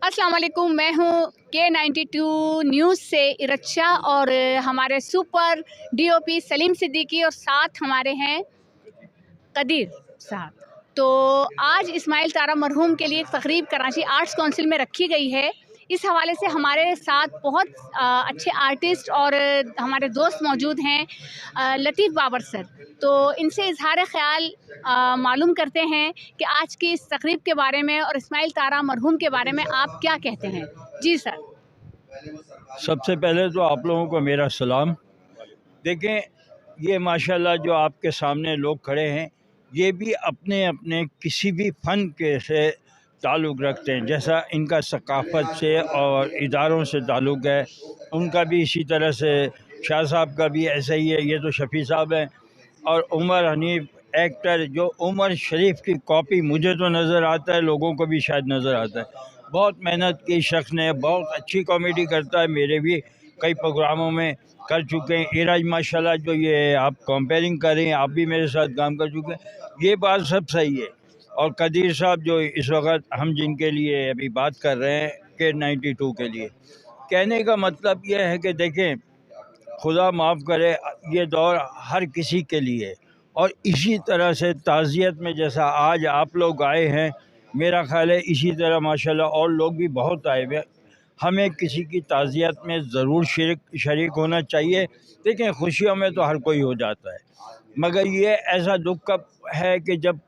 अस्सलाम वालेकुम, मैं हूँ K92 न्यूज़ से इरच्छा और हमारे सुपर डीओपी सलीम सिद्दीकी और साथ हमारे हैं कदीर साहब। तो आज इस्माइल तारा मरहूम के लिए एक तकरीब कराची आर्ट्स काउंसिल में रखी गई है। इस हवाले से हमारे साथ बहुत अच्छे आर्टिस्ट और हमारे दोस्त मौजूद हैं, लतीफ़ बाबर सर। तो इनसे इजहार ख़याल मालूम करते हैं कि आज की इस तकरीब के बारे में और इस्माइल तारा मरहूम के बारे में आप क्या कहते हैं। जी सर। सबसे पहले तो आप लोगों को मेरा सलाम। देखें, ये माशाल्लाह जो आपके सामने लोग खड़े हैं, ये भी अपने अपने किसी भी फ़न के से ताल्लुक़ रखते हैं। जैसा इनका सकाफ़त से और इदारों से ताल्लुक़ है, उनका भी इसी तरह से, शाह साहब का भी ऐसा ही है। ये तो शफ़ी साहब हैं। और उमर हनीफ़ एक्टर, जो उमर शरीफ की कॉपी मुझे तो नज़र आता है, लोगों को भी शायद नज़र आता है। बहुत मेहनत की शख्स ने, बहुत अच्छी कॉमेडी करता है, मेरे भी कई प्रोग्रामों में कर चुके हैं। इराज माशाल्लाह, जो ये आप कंपेयरिंग कर रहे हैं, आप भी मेरे साथ काम कर चुके हैं, ये बात सब सही है। और कदीर साहब जो इस वक्त हम जिनके लिए अभी बात कर रहे हैं K92 के लिए, कहने का मतलब यह है कि देखें, खुदा माफ़ करे, ये दौर हर किसी के लिए, और इसी तरह से ताज़ियत में जैसा आज आप लोग आए हैं, मेरा ख़्याल है इसी तरह माशाल्लाह और लोग भी बहुत आए हुए। हमें किसी की ताज़ियत में ज़रूर शरीक होना चाहिए। देखें, खुशियों में तो हर कोई हो जाता है, मगर ये ऐसा दुख कब है कि जब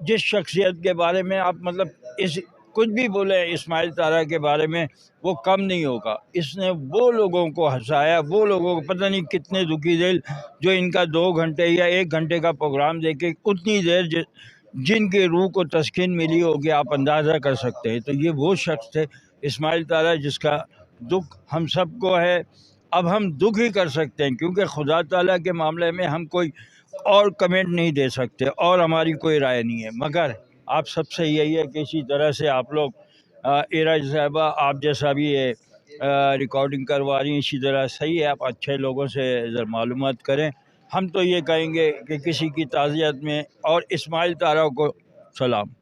जिस शख्सियत के बारे में आप मतलब इस कुछ भी बोले इस्माइल तारा के बारे में, वो कम नहीं होगा। इसने वो लोगों को हंसाया, वो लोगों को पता नहीं कितने दुखी दिल जो इनका 2 घंटे या 1 घंटे का प्रोग्राम देखे उतनी देर जिनकी रूह को तस्कीन मिली होगी, आप अंदाज़ा कर सकते हैं। तो ये वो शख्स थे इस्माइल तारा, जिसका दुख हम सबको है। अब हम दुख ही कर सकते हैं, क्योंकि खुदा ताला के मामले में हम कोई और कमेंट नहीं दे सकते और हमारी कोई राय नहीं है। मगर आप सबसे यही है कि इसी तरह से आप लोग, इराज साहबा आप जैसा भी ये रिकॉर्डिंग करवा रही हैं, इसी तरह सही है, आप अच्छे लोगों से ज़रा मालूमात करें। हम तो ये कहेंगे कि किसी की ताज़ियत में, और इस्माइल तारा को सलाम।